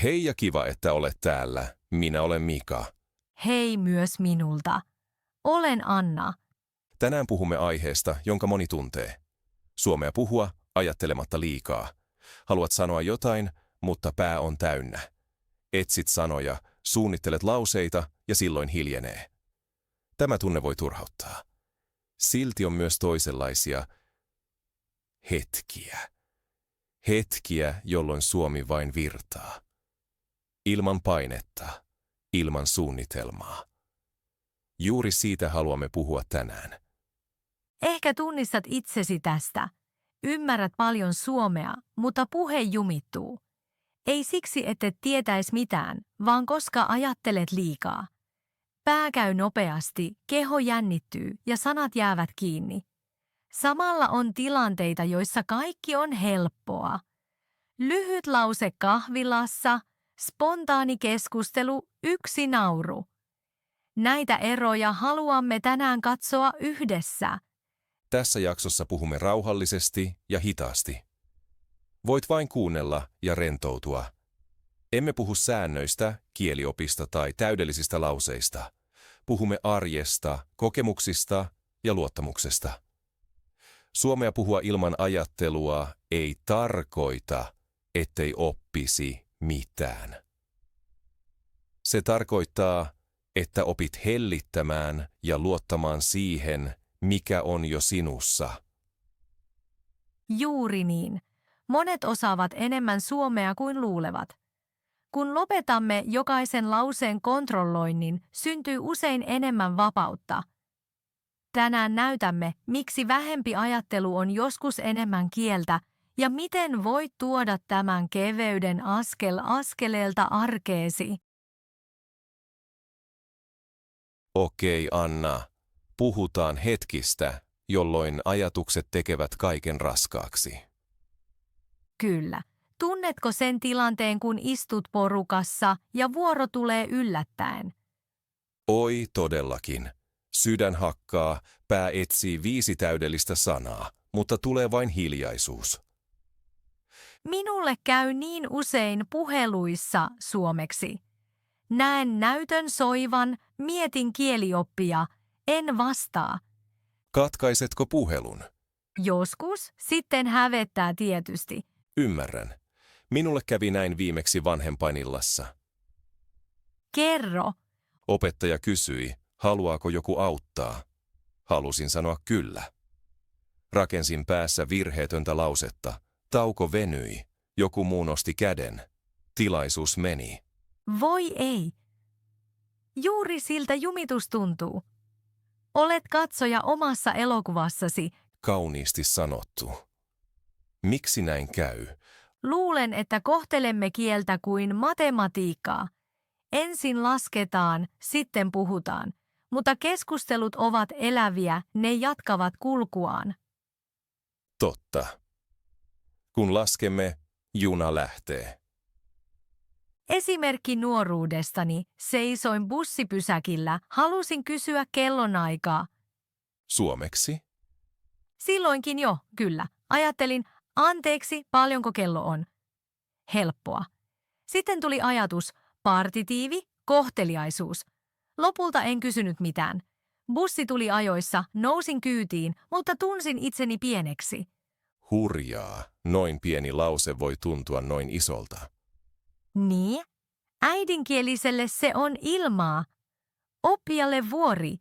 Hei ja kiva, että olet täällä. Minä olen Mika. Hei myös minulta. Olen Anna. Tänään puhumme aiheesta, jonka moni tuntee. Suomea puhua ajattelematta liikaa. Haluat sanoa jotain, mutta pää on täynnä. Etsit sanoja, suunnittelet lauseita ja silloin hiljenee. Tämä tunne voi turhauttaa. Silti on myös toisenlaisia hetkiä. Hetkiä, jolloin Suomi vain virtaa. Ilman painetta, ilman suunnitelmaa. Juuri siitä haluamme puhua tänään. Ehkä tunnistat itsesi tästä. Ymmärrät paljon suomea, mutta puhe jumittuu. Ei siksi, et tietäisi mitään, vaan koska ajattelet liikaa. Pää käy nopeasti, keho jännittyy ja sanat jäävät kiinni. Samalla on tilanteita, joissa kaikki on helppoa. Lyhyt lause kahvilassa, spontaani keskustelu, yksi nauru. Näitä eroja haluamme tänään katsoa yhdessä. Tässä jaksossa puhumme rauhallisesti ja hitaasti. Voit vain kuunnella ja rentoutua. Emme puhu säännöistä, kieliopista tai täydellisistä lauseista. Puhumme arjesta, kokemuksista ja luottamuksesta. Suomea puhua ilman ajattelua ei tarkoita, ettei oppisi mitään. Se tarkoittaa, että opit hellittämään ja luottamaan siihen, mikä on jo sinussa. Juuri niin. Monet osaavat enemmän suomea kuin luulevat. Kun lopetamme jokaisen lauseen kontrolloinnin, syntyy usein enemmän vapautta. Tänään näytämme, miksi vähempi ajattelu on joskus enemmän kieltä ja miten voit tuoda tämän keveyden askel askeleelta arkeesi. Okei, Anna. Puhutaan hetkistä, jolloin ajatukset tekevät kaiken raskaaksi. Kyllä. Tunnetko sen tilanteen, kun istut porukassa ja vuoro tulee yllättäen? Oi, todellakin. Sydän hakkaa, pää etsii 5 täydellistä sanaa, mutta tulee vain hiljaisuus. Minulle käy niin usein puheluissa suomeksi. Näen näytön soivan, mietin kielioppia, en vastaa. Katkaisetko puhelun? Joskus, sitten hävettää tietysti. Ymmärrän. Minulle kävi näin viimeksi vanhempainillassa. Kerro. Opettaja kysyi, haluaako joku auttaa. Halusin sanoa kyllä. Rakensin päässä virheetöntä lausetta. Tauko venyi. Joku muu nosti käden. Tilaisuus meni. Voi ei. Juuri siltä jumitus tuntuu. Olet katsoja omassa elokuvassasi. Kauniisti sanottu. Miksi näin käy? Luulen, että kohtelemme kieltä kuin matematiikkaa. Ensin lasketaan, sitten puhutaan. Mutta keskustelut ovat eläviä, ne jatkavat kulkuaan. Totta. Kun laskemme, juna lähtee. Esimerkki nuoruudestani. Seisoin bussipysäkillä, halusin kysyä kellonaikaa. Suomeksi? Silloinkin jo, kyllä. Ajattelin, anteeksi, paljonko kello on. Helppoa. Sitten tuli ajatus, partitiivi, kohteliaisuus. Lopulta en kysynyt mitään. Bussi tuli ajoissa, nousin kyytiin, mutta tunsin itseni pieneksi. Hurjaa, noin pieni lause voi tuntua noin isolta. Niin? Äidinkieliselle se on ilmaa. Oppijalle vuori.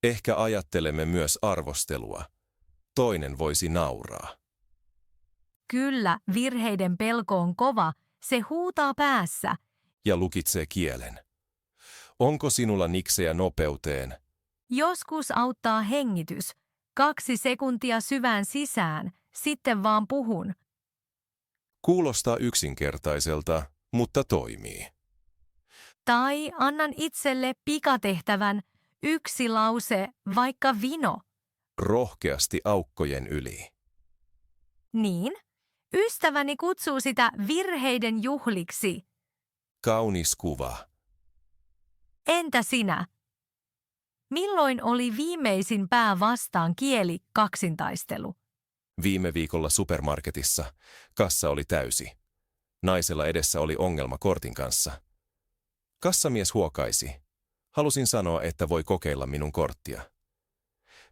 Ehkä ajattelemme myös arvostelua. Toinen voisi nauraa. Kyllä, virheiden pelko on kova, se huutaa päässä. Ja lukitsee kielen. Onko sinulla niksejä nopeuteen? Joskus auttaa hengitys. 2 sekuntia syvään sisään, sitten vaan puhun. Kuulostaa yksinkertaiselta, mutta toimii. Tai annan itselle pikatehtävän, 1 lause, vaikka vino. Rohkeasti aukkojen yli. Niin? Ystäväni kutsuu sitä virheiden juhliksi. Kaunis kuva. Entä sinä? Milloin oli viimeisin pää vastaan kieli kaksintaistelu? Viime viikolla supermarketissa kassa oli täysi. Naisella edessä oli ongelma kortin kanssa. Kassamies huokaisi. Halusin sanoa, että voi kokeilla minun korttia.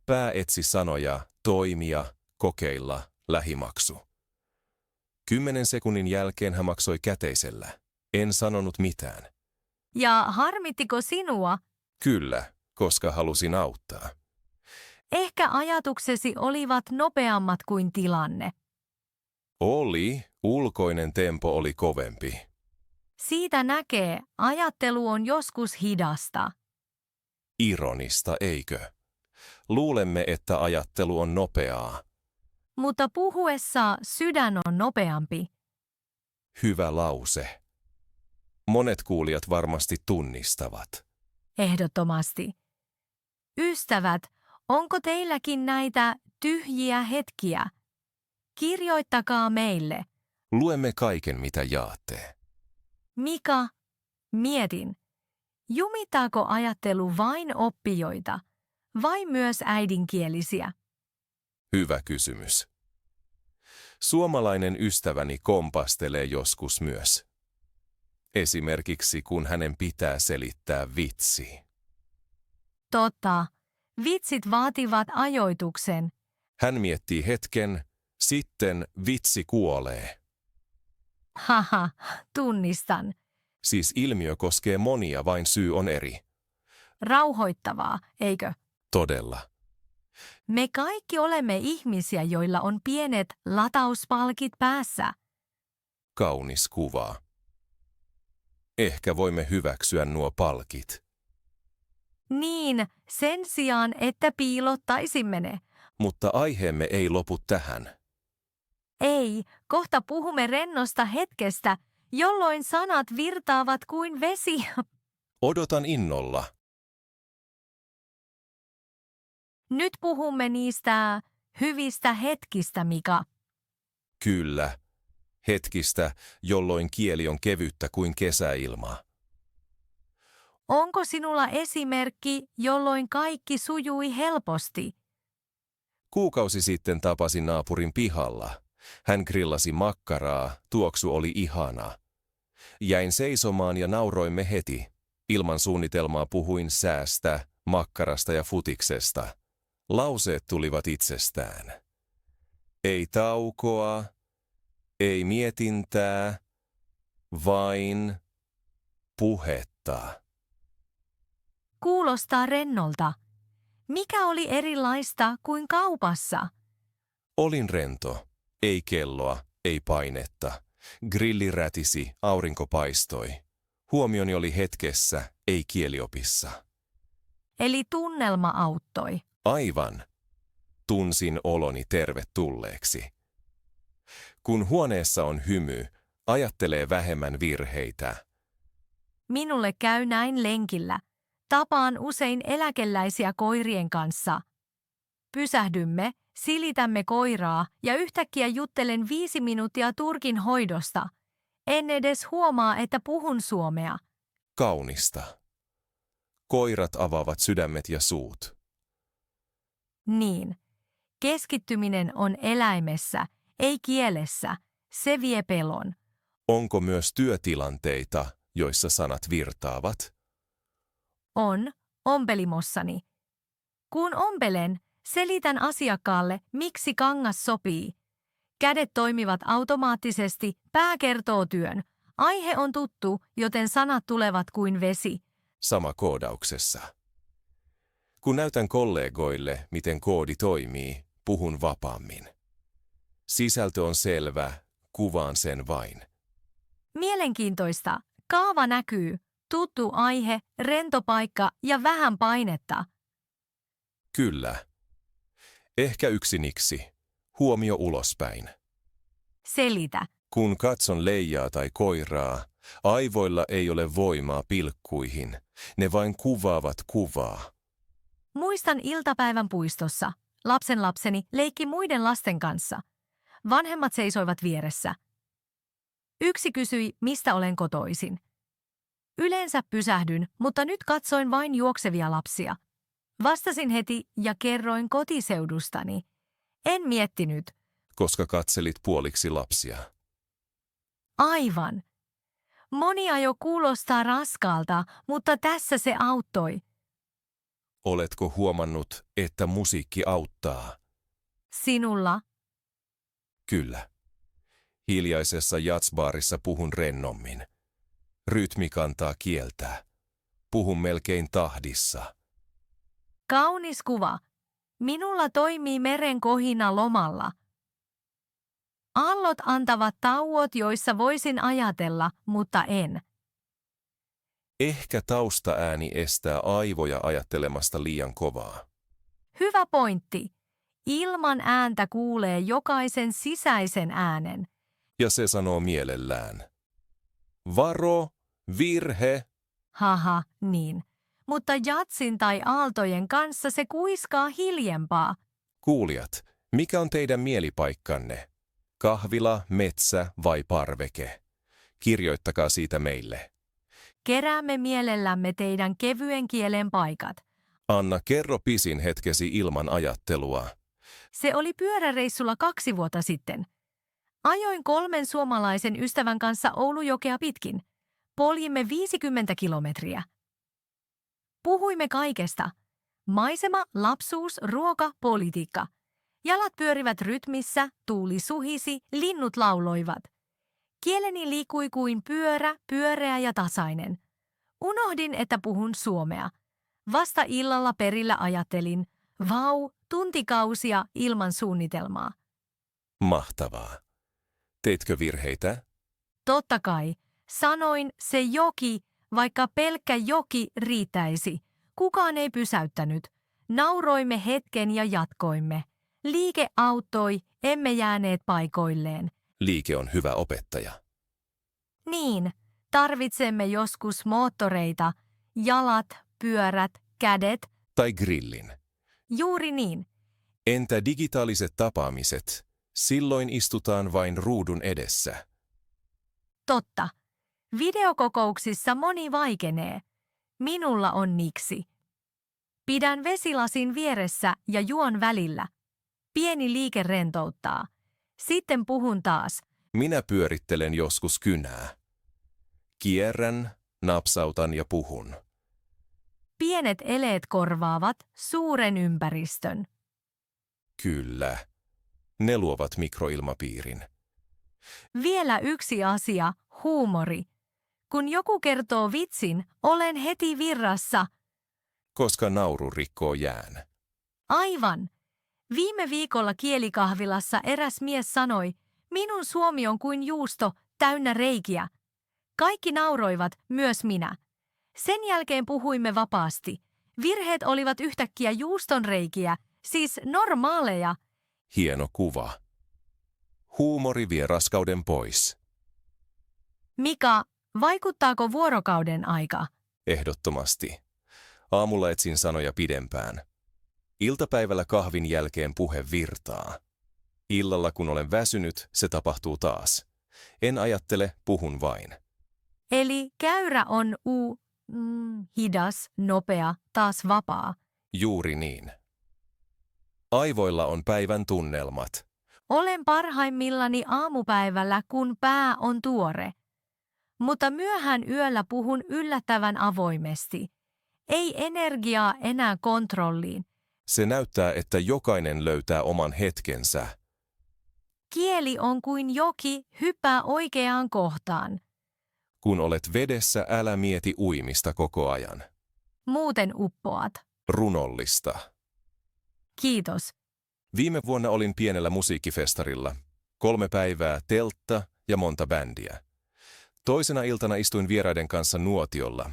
Pää etsi sanoja, toimia, kokeilla, lähimaksu. 10 sekunnin jälkeen hän maksoi käteisellä. En sanonut mitään. Ja harmittiko sinua? Kyllä, koska halusin auttaa. Ehkä ajatuksesi olivat nopeammat kuin tilanne. Ulkoinen tempo oli kovempi. Siitä näkee, ajattelu on joskus hidasta. Ironista, eikö? Luulemme, että ajattelu on nopeaa. Mutta puhuessa sydän on nopeampi. Hyvä lause. Monet kuulijat varmasti tunnistavat. Ehdottomasti. Ystävät, onko teilläkin näitä tyhjiä hetkiä? Kirjoittakaa meille. Luemme kaiken, mitä jaatte. Mika, mietin. Jumittaako ajattelu vain oppijoita vai myös äidinkielisiä? Hyvä kysymys. Suomalainen ystäväni kompastelee joskus myös. Esimerkiksi kun hänen pitää selittää vitsi. Totta. Vitsit vaativat ajoituksen. Hän miettii hetken, sitten vitsi kuolee. Haha, tunnistan. Siis ilmiö koskee monia, vain syy on eri. Rauhoittavaa, eikö? Todella. Me kaikki olemme ihmisiä, joilla on pienet latauspalkit päässä. Kaunis kuva. Ehkä voimme hyväksyä nuo palkit. Niin, sen sijaan, että piilottaisimme ne. Mutta aiheemme ei lopu tähän. Ei, kohta puhumme rennosta hetkestä, jolloin sanat virtaavat kuin vesi. Odotan innolla. Nyt puhumme niistä hyvistä hetkistä, Mika. Kyllä. Hetkistä, jolloin kieli on kevyttä kuin kesäilma. Onko sinulla esimerkki, jolloin kaikki sujui helposti? Kuukausi sitten tapasin naapurin pihalla. Hän grillasi makkaraa, tuoksu oli ihana. Jäin seisomaan ja nauroimme heti. Ilman suunnitelmaa puhuin säästä, makkarasta ja futiksesta. Lauseet tulivat itsestään. Ei taukoa, ei mietintää, vain puhetta. Kuulostaa rennolta. Mikä oli erilaista kuin kaupassa? Olin rento. Ei kelloa, ei painetta. Grilli rätisi, aurinko paistoi. Huomioni oli hetkessä, ei kieliopissa. Eli tunnelma auttoi. Aivan. Tunsin oloni tervetulleeksi. Kun huoneessa on hymy, ajattelee vähemmän virheitä. Minulle käy näin lenkillä. Tapaan usein eläkeläisiä koirien kanssa. Pysähdymme, silitämme koiraa ja yhtäkkiä juttelen 5 minuuttia turkin hoidosta. En edes huomaa, että puhun suomea. Kaunista. Koirat avaavat sydämet ja suut. Niin. Keskittyminen on eläimessä, ei kielessä. Se vie pelon. Onko myös työtilanteita, joissa sanat virtaavat? On, ompelimossani. Kun ompelen, selitän asiakkaalle, miksi kangas sopii. Kädet toimivat automaattisesti, pää kertoo työn. Aihe on tuttu, joten sanat tulevat kuin vesi. Sama koodauksessa. Kun näytän kollegoille, miten koodi toimii, puhun vapaammin. Sisältö on selvä, kuvaan sen vain. Mielenkiintoista. Kaava näkyy. Tuttu aihe, rento paikka ja vähän painetta. Kyllä. Ehkä yksiniksi. Huomio ulospäin. Selitä. Kun katson leijaa tai koiraa, aivoilla ei ole voimaa pilkkuihin. Ne vain kuvaavat kuvaa. Muistan iltapäivän puistossa. Lapsenlapseni leikki muiden lasten kanssa. Vanhemmat seisoivat vieressä. Yksi kysyi, mistä olen kotoisin. Yleensä pysähdyn, mutta nyt katsoin vain juoksevia lapsia. Vastasin heti ja kerroin kotiseudustani. En miettinyt. Koska katselit puoliksi lapsia. Aivan. Moni ajo kuulostaa raskaalta, mutta tässä se auttoi. Oletko huomannut, että musiikki auttaa? Sinulla? Kyllä. Hiljaisessa jazzbaarissa puhun rennommin. Rytmi kantaa kieltä. Puhun melkein tahdissa. Kaunis kuva. Minulla toimii meren kohina lomalla. Aallot antavat tauot, joissa voisin ajatella, mutta en. Ehkä taustaääni estää aivoja ajattelemasta liian kovaa. Hyvä pointti. Ilman ääntä kuulee jokaisen sisäisen äänen. Ja se sanoo mielellään. Varo, virhe. Haha, niin. Mutta jatsin tai aaltojen kanssa se kuiskaa hiljempaa. Kuulijat, mikä on teidän mielipaikkanne? Kahvila, metsä vai parveke? Kirjoittakaa siitä meille. Keräämme mielellämme teidän kevyen kielen paikat. Anna, kerro pisin hetkesi ilman ajattelua. Se oli pyöräreissulla 2 vuotta sitten. Ajoin 3 suomalaisen ystävän kanssa Oulujokea pitkin. Poljimme 50 kilometriä. Puhuimme kaikesta. Maisema, lapsuus, ruoka, politiikka. Jalat pyörivät rytmissä, tuuli suhisi, linnut lauloivat. Kieleni liikkui kuin pyörä, pyöreä ja tasainen. Unohdin, että puhun suomea. Vasta illalla perillä ajattelin, vau, tuntikausia ilman suunnitelmaa. Mahtavaa. Teitkö virheitä? Totta kai. Sanoin se joki, vaikka pelkkä joki riittäisi. Kukaan ei pysäyttänyt. Nauroimme hetken ja jatkoimme. Liike auttoi, emme jääneet paikoilleen. Liike on hyvä opettaja. Niin, tarvitsemme joskus moottoreita, jalat, pyörät, kädet. Tai grillin. Juuri niin. Entä digitaaliset tapaamiset? Silloin istutaan vain ruudun edessä. Totta. Videokokouksissa moni vaikenee. Minulla on niksi. Pidän vesilasin vieressä ja juon välillä. Pieni liike rentouttaa. Sitten puhun taas. Minä pyörittelen joskus kynää. Kierrän, napsautan ja puhun. Pienet eleet korvaavat suuren ympäristön. Kyllä. Ne luovat mikroilmapiirin. Vielä yksi asia, huumori. Kun joku kertoo vitsin, olen heti virrassa. Koska nauru rikkoo jään. Aivan. Viime viikolla kielikahvilassa eräs mies sanoi, minun suomi on kuin juusto, täynnä reikiä. Kaikki nauroivat, myös minä. Sen jälkeen puhuimme vapaasti. Virheet olivat yhtäkkiä juuston reikiä, siis normaaleja. Hieno kuva. Huumori vie raskauden pois. Mika, vaikuttaako vuorokauden aika? Ehdottomasti. Aamulla etsin sanoja pidempään. Iltapäivällä kahvin jälkeen puhe virtaa. Illalla kun olen väsynyt, se tapahtuu taas. En ajattele, puhun vain. Eli käyrä on hidas, nopea, taas vapaa. Juuri niin. Aivoilla on päivän tunnelmat. Olen parhaimmillani aamupäivällä, kun pää on tuore. Mutta myöhään yöllä puhun yllättävän avoimesti. Ei energiaa enää kontrolliin. Se näyttää, että jokainen löytää oman hetkensä. Kieli on kuin joki, hyppää oikeaan kohtaan. Kun olet vedessä, älä mieti uimista koko ajan. Muuten uppoat. Runollista. Kiitos. Viime vuonna olin pienellä musiikkifestarilla. 3 päivää, teltta ja monta bändiä. Toisena iltana istuin vieraiden kanssa nuotiolla.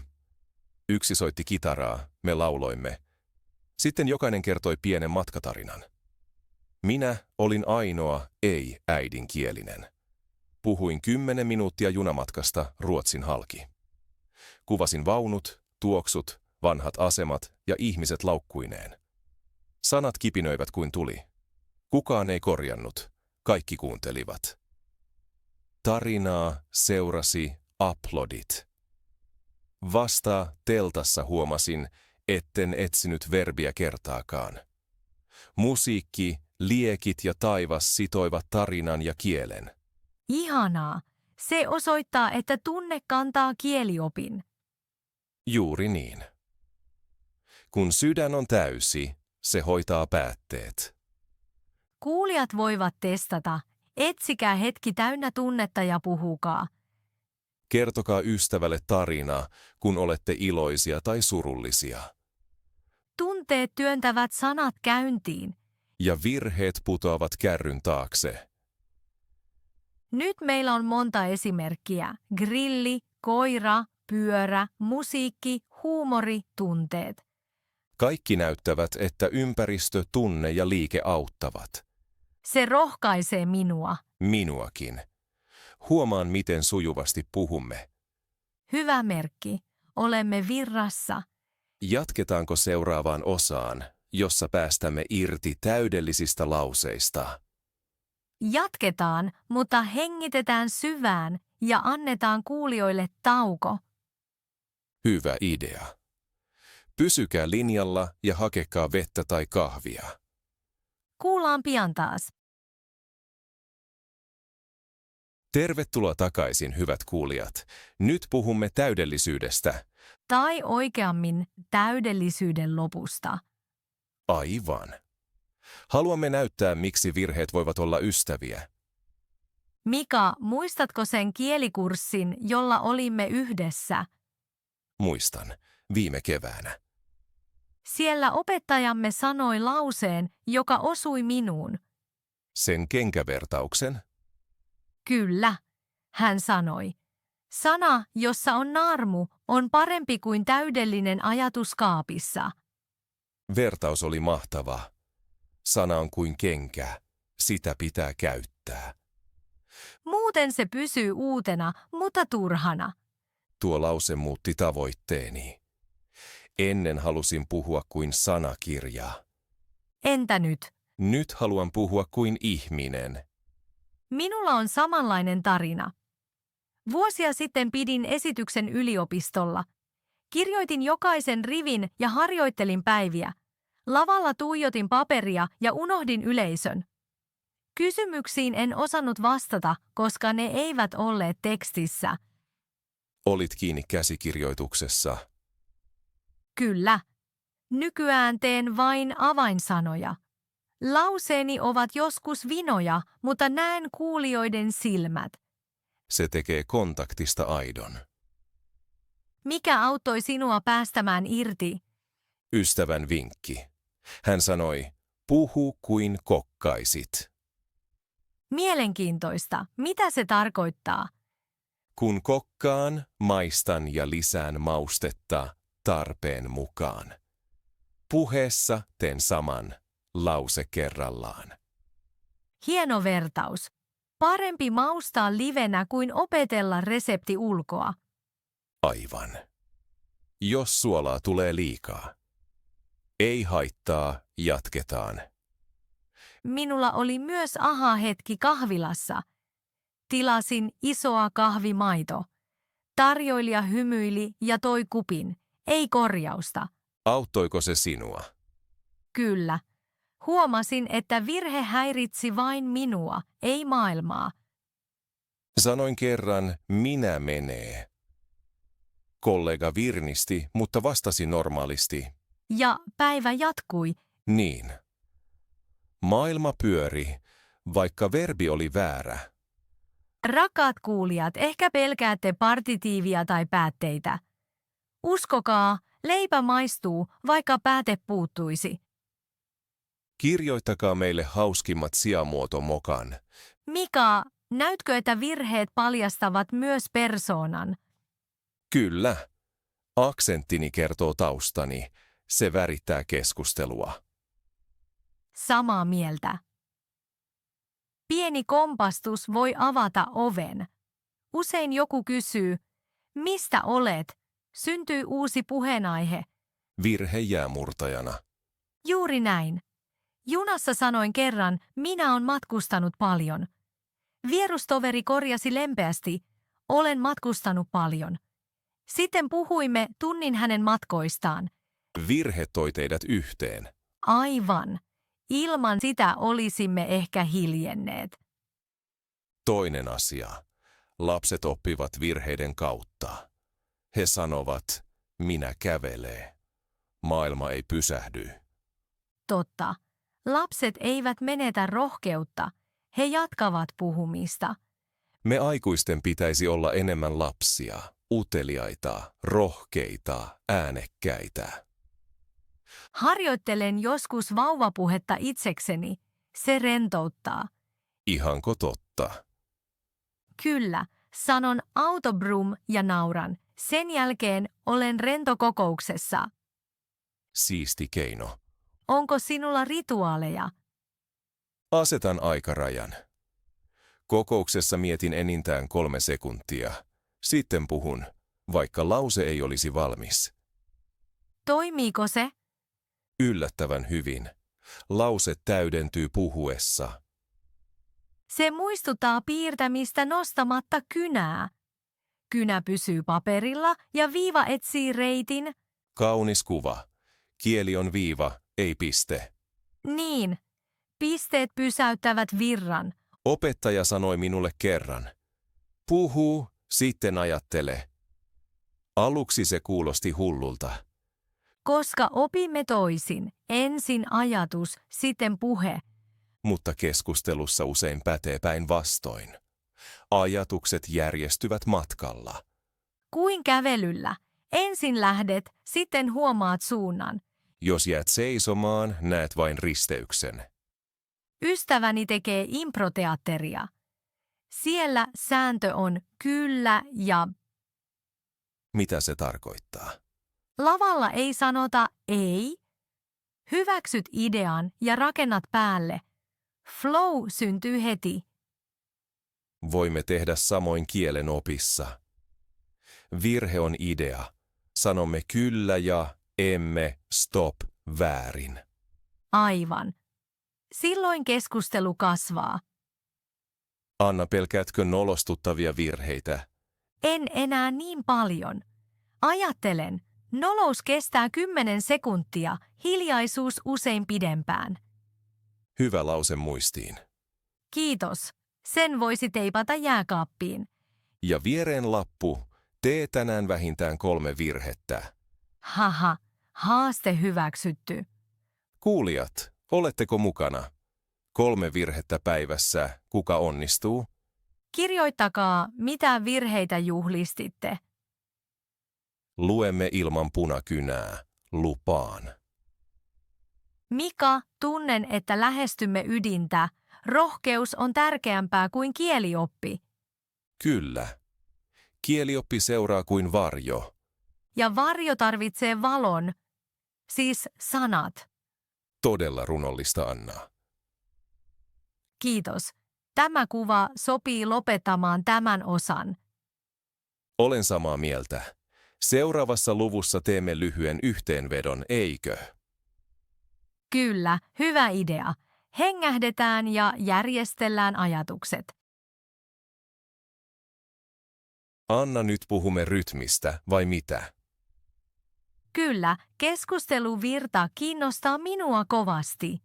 Yksi soitti kitaraa, me lauloimme. Sitten jokainen kertoi pienen matkatarinan. Minä olin ainoa ei-äidinkielinen. Puhuin 10 minuuttia junamatkasta ruotsin halki. Kuvasin vaunut, tuoksut, vanhat asemat ja ihmiset laukkuineen. Sanat kipinöivät kuin tuli. Kukaan ei korjannut, kaikki kuuntelivat. Tarinaa seurasi aplodit. Vasta teltassa huomasin, etten etsinyt verbiä kertaakaan. Musiikki, liekit ja taivas sitoivat tarinan ja kielen. Ihanaa. Se osoittaa, että tunne kantaa kieliopin. Juuri niin. Kun sydän on täysi, se hoitaa päätteet. Kuulijat voivat testata. Etsikää hetki täynnä tunnetta ja puhukaa. Kertokaa ystävälle tarina, kun olette iloisia tai surullisia. Tunteet työntävät sanat käyntiin. Ja virheet putoavat kärryn taakse. Nyt meillä on monta esimerkkiä. Grilli, koira, pyörä, musiikki, huumori, tunteet. Kaikki näyttävät, että ympäristö, tunne ja liike auttavat. Se rohkaisee minua. Minuakin. Huomaan, miten sujuvasti puhumme. Hyvä merkki. Olemme virrassa. Jatketaanko seuraavaan osaan, jossa päästämme irti täydellisistä lauseista? Jatketaan, mutta hengitetään syvään ja annetaan kuulijoille tauko. Hyvä idea. Pysykää linjalla ja hakekaa vettä tai kahvia. Kuullaan pian taas. Tervetuloa takaisin, hyvät kuulijat. Nyt puhumme täydellisyydestä. Tai oikeammin täydellisyyden lopusta. Aivan. Haluamme näyttää, miksi virheet voivat olla ystäviä. Mika, muistatko sen kielikurssin, jolla olimme yhdessä? Muistan, viime keväänä. Siellä opettajamme sanoi lauseen, joka osui minuun. Sen kenkävertauksen? Kyllä, hän sanoi. Sana, jossa on naarmu, on parempi kuin täydellinen ajatus kaapissa. Vertaus oli mahtava. Sana on kuin kenkä. Sitä pitää käyttää. Muuten se pysyy uutena, mutta turhana. Tuo lause muutti tavoitteeni. Ennen halusin puhua kuin sanakirja. Entä nyt? Nyt haluan puhua kuin ihminen. Minulla on samanlainen tarina. Vuosia sitten pidin esityksen yliopistolla. Kirjoitin jokaisen rivin ja harjoittelin päiviä. Lavalla tuijotin paperia ja unohdin yleisön. Kysymyksiin en osannut vastata, koska ne eivät olleet tekstissä. Olit kiinni käsikirjoituksessa. Kyllä. Nykyään teen vain avainsanoja. Lauseeni ovat joskus vinoja, mutta näen kuulijoiden silmät. Se tekee kontaktista aidon. Mikä auttoi sinua päästämään irti? Ystävän vinkki. Hän sanoi, puhu kuin kokkaisit. Mielenkiintoista. Mitä se tarkoittaa? Kun kokkaan, maistan ja lisään maustetta tarpeen mukaan. Puheessa teen saman, lause kerrallaan. Hieno vertaus. Parempi maustaa livenä kuin opetella resepti ulkoa. Aivan. Jos suolaa tulee liikaa. Ei haittaa, jatketaan. Minulla oli myös aha-hetki kahvilassa. Tilasin isoa kahvimaito. Tarjoilija hymyili ja toi kupin. Ei korjausta. Auttoiko se sinua? Kyllä. Huomasin, että virhe häiritsi vain minua, ei maailmaa. Sanoin kerran, minä menee. Kollega virnisti, mutta vastasi normaalisti. Ja päivä jatkui. Niin. Maailma pyöri, vaikka verbi oli väärä. Rakkaat kuulijat, ehkä pelkäätte partitiivia tai päätteitä. Uskokaa, leipä maistuu, vaikka pääte puuttuisi. Kirjoittakaa meille hauskimmat sijamuotomokan. Mika, näytkö, että virheet paljastavat myös persoonan? Kyllä. Aksenttini kertoo taustani. Se värittää keskustelua. Samaa mieltä. Pieni kompastus voi avata oven. Usein joku kysyy, mistä olet? Syntyy uusi puheenaihe. Virhe jää murtajana. Juuri näin. Junassa sanoin kerran, minä olen matkustanut paljon. Vierustoveri korjasi lempeästi, olen matkustanut paljon. Sitten puhuimme tunnin hänen matkoistaan. Virhe toi teidät yhteen. Aivan. Ilman sitä olisimme ehkä hiljenneet. Toinen asia. Lapset oppivat virheiden kautta. He sanovat, minä kävelee. Maailma ei pysähdy. Totta. Lapset eivät menetä rohkeutta. He jatkavat puhumista. Me aikuisten pitäisi olla enemmän lapsia, uteliaita, rohkeita, äänekkäitä. Harjoittelen joskus vauvapuhetta itsekseni. Se rentouttaa. Ihanko totta? Kyllä, sanon autobrum ja nauran. Sen jälkeen olen rentokokouksessa. Siisti keino. Onko sinulla rituaaleja? Asetan aikarajan. Kokouksessa mietin enintään 3 sekuntia. Sitten puhun, vaikka lause ei olisi valmis. Toimiiko se? Yllättävän hyvin. Lause täydentyy puhuessa. Se muistuttaa piirtämistä nostamatta kynää. Kynä pysyy paperilla ja viiva etsii reitin. Kaunis kuva. Kieli on viiva, ei piste. Niin. Pisteet pysäyttävät virran. Opettaja sanoi minulle kerran. Puhuu, sitten ajattele. Aluksi se kuulosti hullulta. Koska opimme toisin. Ensin ajatus, sitten puhe. Mutta keskustelussa usein pätee päinvastoin. Ajatukset järjestyvät matkalla. Kuin kävelyllä. Ensin lähdet, sitten huomaat suunnan. Jos jäät seisomaan, näet vain risteyksen. Ystäväni tekee improteatteria. Siellä sääntö on kyllä ja Mitä se tarkoittaa? lavalla ei sanota ei. Hyväksyt idean ja rakennat päälle. Flow syntyy heti. Voimme tehdä samoin kielen opissa. Virhe on idea. Sanomme kyllä ja emme, stop, väärin. Aivan. Silloin keskustelu kasvaa. Anna, pelkäätkö nolostuttavia virheitä? En enää niin paljon. Ajattelen, nolous kestää 10 sekuntia, hiljaisuus usein pidempään. Hyvä lause muistiin. Kiitos. Sen voisi teipata jääkaappiin. Ja viereen lappu, tee tänään vähintään 3 virhettä. Haha, haaste hyväksytty. Kuulijat, oletteko mukana? 3 virhettä päivässä, kuka onnistuu? Kirjoittakaa, mitä virheitä juhlistitte. Luemme ilman punakynää, lupaan. Mika, tunnen, että lähestymme ydintä. Rohkeus on tärkeämpää kuin kielioppi. Kyllä. Kielioppi seuraa kuin varjo. Ja varjo tarvitsee valon, siis sanat. Todella runollista, Anna. Kiitos. Tämä kuva sopii lopettamaan tämän osan. Olen samaa mieltä. Seuraavassa luvussa teemme lyhyen yhteenvedon, eikö? Kyllä, hyvä idea. Hengähdetään ja järjestellään ajatukset. Anna, nyt puhumme rytmistä, vai mitä? Kyllä, keskusteluvirta kiinnostaa minua kovasti.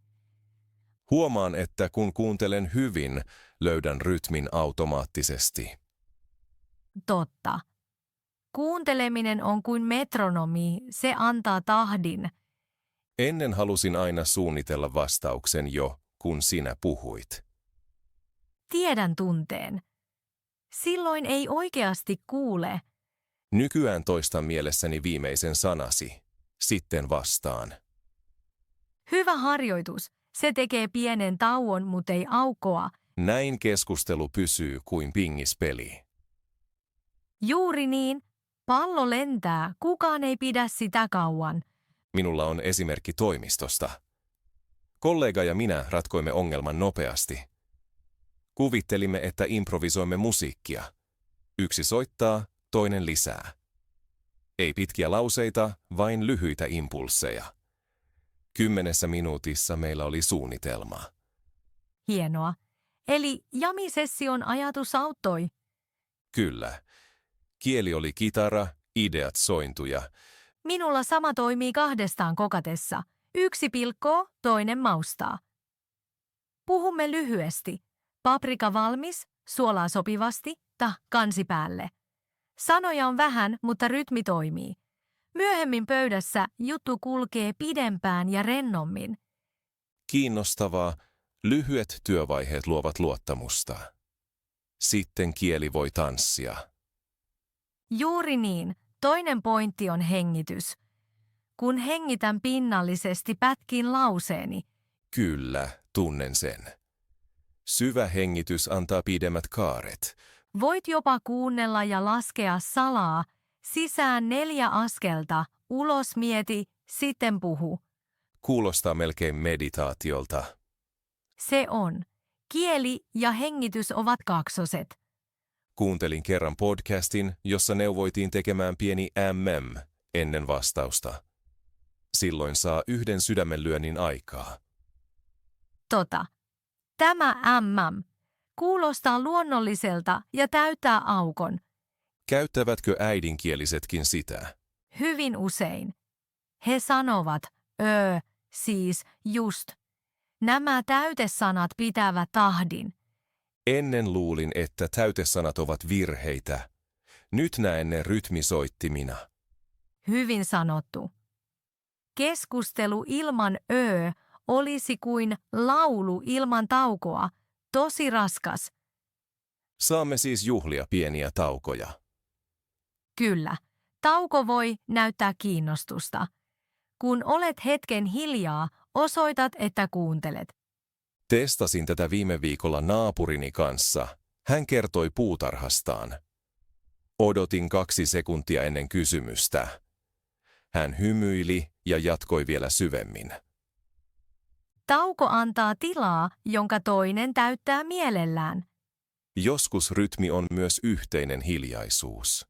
Huomaan, että kun kuuntelen hyvin, löydän rytmin automaattisesti. Totta. Kuunteleminen on kuin metronomi, se antaa tahdin. Ennen halusin aina suunnitella vastauksen jo, kun sinä puhuit. Tiedän tunteen. Silloin ei oikeasti kuule. Nykyään toistan mielessäni viimeisen sanasi. Sitten vastaan. Hyvä harjoitus. Se tekee pienen tauon, mutta ei aukoa. Näin keskustelu pysyy kuin pingispeli. Juuri niin. Pallo lentää, kukaan ei pidä sitä kauan. Minulla on esimerkki toimistosta. Kollega ja minä ratkoimme ongelman nopeasti. Kuvittelimme, että improvisoimme musiikkia. Yksi soittaa, toinen lisää. Ei pitkiä lauseita, vain lyhyitä impulsseja. 10 minuutissa meillä oli suunnitelma. Hienoa. Eli jamisession ajatus auttoi. Kyllä. Kieli oli kitara, ideat sointuja. Minulla sama toimii 2 kokatessa. Yksi pilkkoo, toinen maustaa. Puhumme lyhyesti. Paprika valmis, suolaa sopivasti, mutta kansi päälle. Sanoja on vähän, mutta rytmi toimii. Myöhemmin pöydässä juttu kulkee pidempään ja rennommin. Kiinnostavaa, lyhyet työvaiheet luovat luottamusta. Sitten kieli voi tanssia. Juuri niin, toinen pointti on hengitys. Kun hengitän pinnallisesti pätkin lauseeni, Kyllä, tunnen sen. Syvä hengitys antaa pidemmät kaaret. voit jopa kuunnella ja laskea salaa, sisään 4 askelta, ulos mieti, sitten puhu. Kuulostaa melkein meditaatiolta. Se on. Kieli ja hengitys ovat kaksoset. Kuuntelin kerran podcastin, jossa neuvoitiin tekemään pieni ennen vastausta. Silloin saa 1 sydämenlyönnin aikaa. Tämä kuulostaa luonnolliselta ja täyttää aukon. Käyttävätkö äidinkielisetkin sitä? Hyvin usein. He sanovat, siis, just. Nämä täytesanat pitävät tahdin. Ennen luulin, että täytesanat ovat virheitä. Nyt näen ne rytmisoittimina. Hyvin sanottu. Keskustelu ilman olisi kuin laulu ilman taukoa, tosi raskas. Saamme siis juhlia pieniä taukoja. Kyllä, tauko voi näyttää kiinnostusta. Kun olet hetken hiljaa, osoitat, että kuuntelet. Testasin tätä viime viikolla naapurini kanssa. Hän kertoi puutarhastaan. Odotin 2 sekuntia ennen kysymystä. Hän hymyili ja jatkoi vielä syvemmin. Tauko antaa tilaa, jonka toinen täyttää mielellään. Joskus rytmi on myös yhteinen hiljaisuus.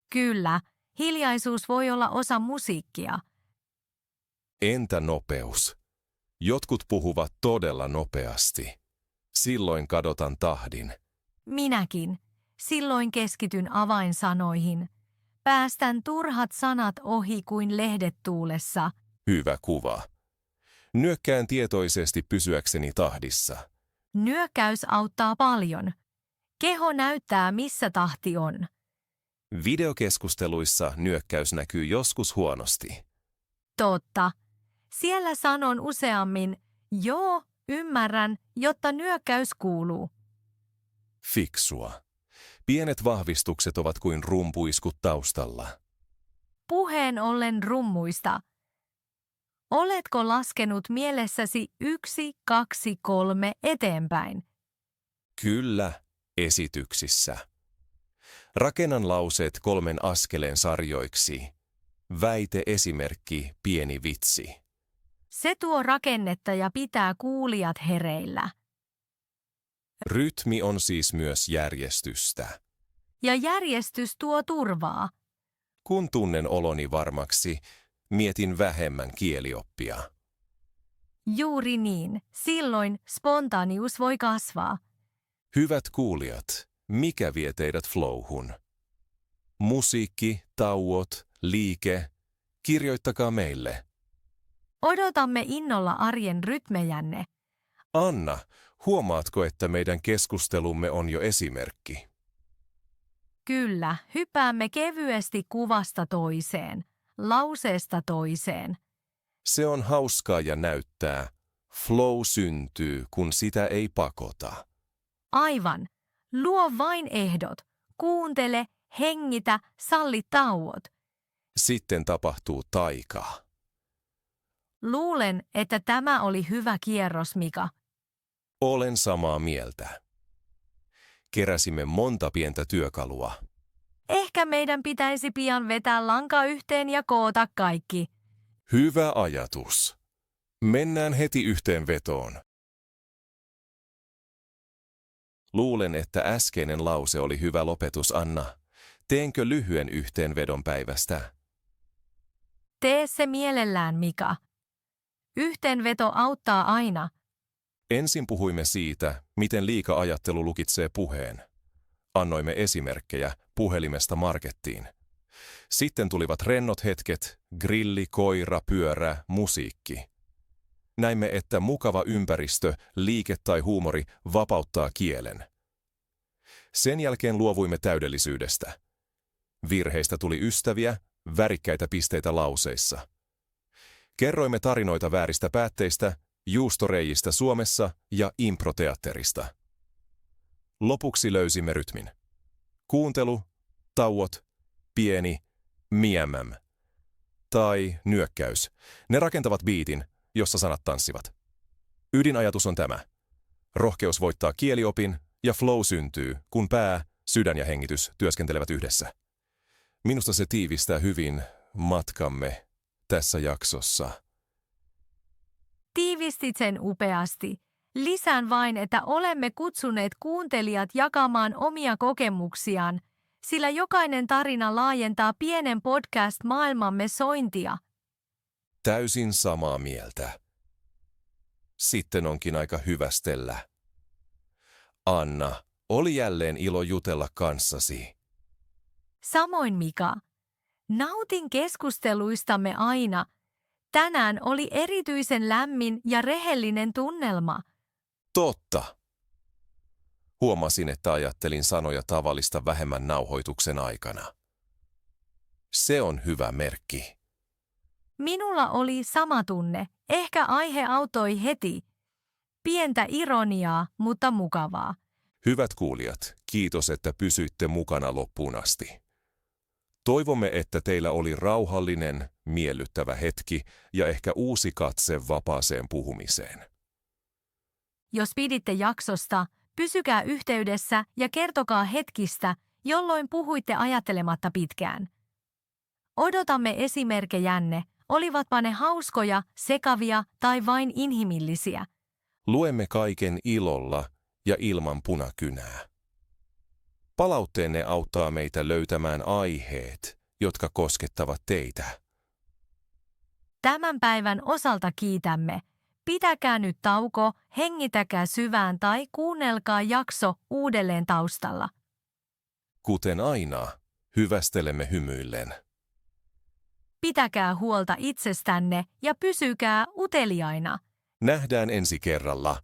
Kyllä, hiljaisuus voi olla osa musiikkia. Entä nopeus? Jotkut puhuvat todella nopeasti. Silloin kadotan tahdin. Minäkin. Silloin keskityn avainsanoihin. Päästän turhat sanat ohi kuin lehdet tuulessa. Hyvä kuva. Nyökkään tietoisesti pysyäkseni tahdissa. Nyökkäys auttaa paljon. Keho näyttää, missä tahti on. Videokeskusteluissa nyökkäys näkyy joskus huonosti. Totta. Siellä sanon useammin, joo, ymmärrän, jotta nyökkäys kuuluu. Fiksua. Pienet vahvistukset ovat kuin rumpuiskut taustalla. Puheen ollen rummuista. Oletko laskenut mielessäsi 1, 2, 3 eteenpäin? Kyllä, esityksissä. Rakennan lauseet 3 askeleen sarjoiksi. Väite, esimerkki, pieni vitsi. Se tuo rakennetta ja pitää kuulijat hereillä. Rytmi on siis myös järjestystä. Ja järjestys tuo turvaa. Kun tunnen oloni varmaksi, mietin vähemmän kielioppia. Juuri niin, silloin spontaanius voi kasvaa. Hyvät kuulijat, mikä vie teidät flowhun? Musiikki, tauot, liike, kirjoittakaa meille. Odotamme innolla arjen rytmejänne. Anna, huomaatko, että meidän keskustelumme on jo esimerkki? Kyllä, hypäämme kevyesti kuvasta toiseen, lauseesta toiseen. Se on hauskaa ja näyttää. Flow syntyy, kun sitä ei pakota. Aivan. Luo vain ehdot. Kuuntele, hengitä, salli tauot. Sitten tapahtuu taika. Luulen, että tämä oli hyvä kierros, Mika. Olen samaa mieltä. Keräsimme monta pientä työkalua. Ehkä meidän pitäisi pian vetää lanka yhteen ja koota kaikki. Hyvä ajatus. Mennään heti yhteenvetoon. Luulen, että äskeinen lause oli hyvä lopetus, Anna. Teenkö lyhyen yhteenvedon päivästä? Tee se mielellään, Mika. Yhteenveto auttaa aina. Ensin puhuimme siitä, miten liika-ajattelu lukitsee puheen. Annoimme esimerkkejä puhelimesta markettiin. Sitten tulivat rennot hetket, grilli, koira, pyörä, musiikki. Näimme, että mukava ympäristö, liike tai huumori vapauttaa kielen. Sen jälkeen luovuimme täydellisyydestä. Virheistä tuli ystäviä, värikkäitä pisteitä lauseissa. Kerroimme tarinoita vääristä päätteistä, juustoreijistä Suomessa ja improteatterista. Lopuksi löysimme rytmin. Kuuntelu, tauot, pieni, miämäm. Tai nyökkäys. Ne rakentavat biitin, jossa sanat tanssivat. Ydinajatus on tämä. Rohkeus voittaa kieliopin ja flow syntyy, kun pää, sydän ja hengitys työskentelevät yhdessä. Minusta se tiivistää hyvin matkamme tässä jaksossa. Tiivistit sen upeasti. Lisään vain, että olemme kutsuneet kuuntelijat jakamaan omia kokemuksiaan, sillä jokainen tarina laajentaa pienen podcast-maailmamme sointia. Täysin samaa mieltä. Sitten onkin aika hyvästellä. Anna, oli jälleen ilo jutella kanssasi. Samoin Mika. Nautin keskusteluistamme aina. Tänään oli erityisen lämmin ja rehellinen tunnelma. Totta. Huomasin, että ajattelin sanoja tavallista vähemmän nauhoituksen aikana. Se on hyvä merkki. Minulla oli sama tunne. Ehkä aihe auttoi heti. Pientä ironiaa, mutta mukavaa. Hyvät kuulijat, kiitos, että pysyitte mukana loppuun asti. Toivomme, että teillä oli rauhallinen, miellyttävä hetki ja ehkä uusi katse vapaaseen puhumiseen. Jos piditte jaksosta, pysykää yhteydessä ja kertokaa hetkistä, jolloin puhuitte ajattelematta pitkään. Odotamme esimerkkejänne, olivatpa ne hauskoja, sekavia tai vain inhimillisiä. Luemme kaiken ilolla ja ilman punakynää. Palautteenne auttaa meitä löytämään aiheet, jotka koskettavat teitä. Tämän päivän osalta kiitämme. Pitäkää nyt tauko, hengitäkää syvään tai kuunnelkaa jakso uudelleen taustalla. Kuten aina, hyvästelemme hymyillen. Pitäkää huolta itsestänne ja pysykää uteliaina. Nähdään ensi kerralla.